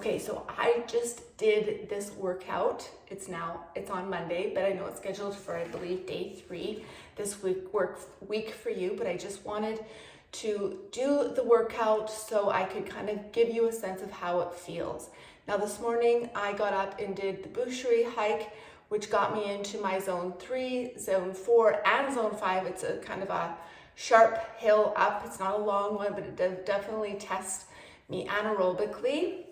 Okay, so I just did this workout. It's on Monday, but I know it's scheduled for, I believe, day 3 this week for you, but I just wanted to do the workout so I could kind of give you a sense of how it feels. Now this morning I got up and did the Boucherie hike, which got me into my zone 3, zone 4, and zone 5. It's a kind of a sharp hill up. It's not a long one, but it does definitely test me anaerobically.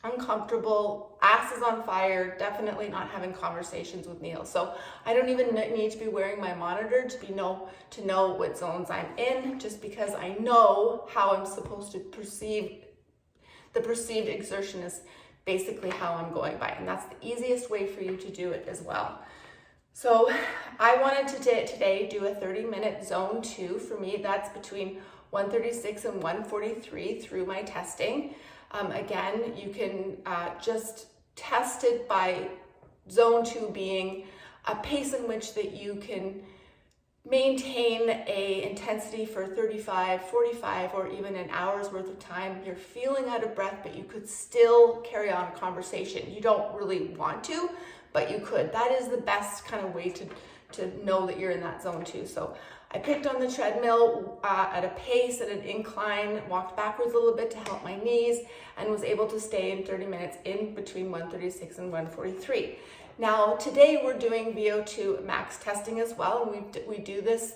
Uncomfortable, ass is on fire, definitely not having conversations with Neil. So I don't even need to be wearing my monitor to know what zones I'm in, just because I know how I'm supposed to perceive. The perceived exertion is basically how I'm going by, and that's the easiest way for you to do it as well. So I wanted to today do a 30-minute zone 2. For me, that's between 136 and 143 through my testing. Again, you can just test it by zone 2 being a pace in which that you can maintain a intensity for 35, 45, or even an hour's worth of time. You're feeling out of breath, but you could still carry on a conversation. You don't really want to, but you could. That is the best kind of way to know that you're in that zone 2. So I picked on the treadmill at a pace, at an incline, walked backwards a little bit to help my knees, and was able to stay in 30 minutes in between 136 and 143. Now today we're doing V02 max testing as well, and we do this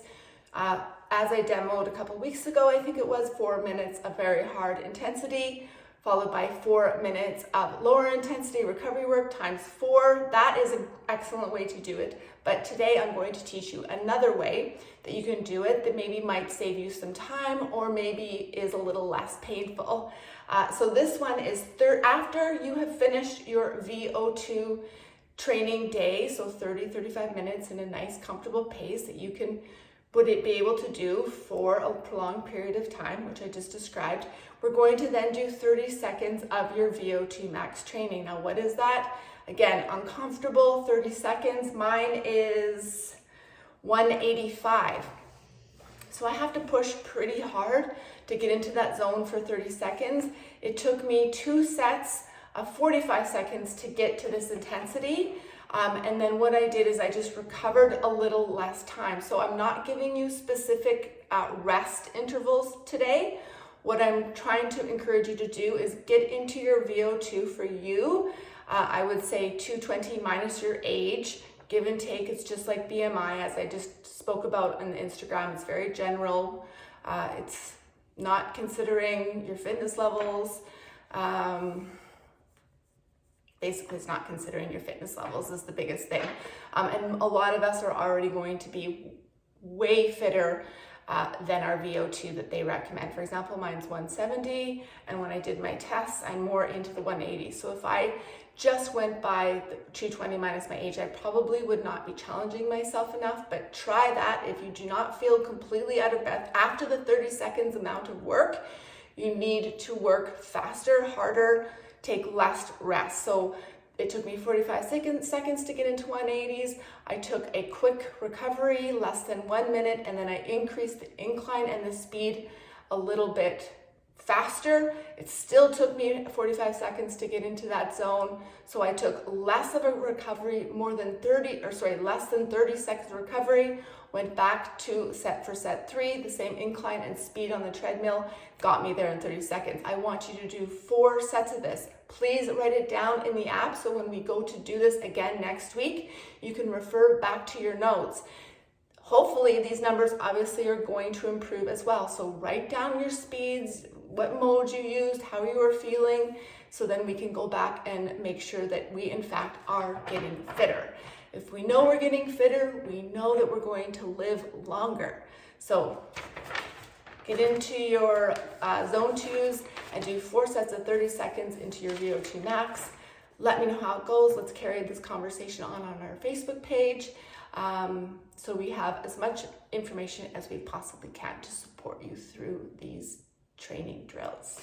as I demoed a couple weeks ago. I think it was 4 minutes of very hard intensity, followed by 4 minutes of lower intensity recovery work times 4. That is an excellent way to do it. But today I'm going to teach you another way that you can do it that maybe might save you some time or maybe is a little less painful. So this one is after you have finished your V02 training day, so 30-35 minutes in a nice comfortable pace that you can be able to do for a prolonged period of time, which I just described. We're going to then do 30 seconds of your V02 max training. Now, what is that? Again, uncomfortable, 30 seconds. Mine is 185. So I have to push pretty hard to get into that zone for 30 seconds. It took me 2 sets of 45 seconds to get to this intensity. And then what I did is I just recovered a little less time. So I'm not giving you specific rest intervals today. What I'm trying to encourage you to do is get into your VO2 for you. I would say 220 minus your age, give and take. It's just like BMI, as I just spoke about on Instagram. It's very general. It's not considering your fitness levels. Basically, it's not considering your fitness levels is the biggest thing. And a lot of us are already going to be way fitter than our VO2 that they recommend. For example, mine's 170, and when I did my tests, I'm more into the 180. So if I just went by the 220 minus my age, I probably would not be challenging myself enough, but try that. If you do not feel completely out of breath after the 30 seconds amount of work, you need to work faster, harder, take less rest. So it took me 45 seconds to get into 180s. I took a quick recovery, less than 1 minute, and then I increased the incline and the speed a little bit faster. It still took me 45 seconds to get into that zone. So I took less of a recovery, less than 30 seconds recovery, went back to set 3, the same incline and speed on the treadmill, got me there in 30 seconds. I want you to do 4 sets of this. Please write it down in the app so when we go to do this again next week, you can refer back to your notes. Hopefully these numbers obviously are going to improve as well. So write down your speeds, what mode you used, how you were feeling, so then we can go back and make sure that we in fact are getting fitter. If we know we're getting fitter, we know that we're going to live longer. So get into your zone 2s and do 4 sets of 30 seconds into your VO2 max. Let me know how it goes. Let's carry this conversation on our Facebook page. So we have as much information as we possibly can to support you through these training drills.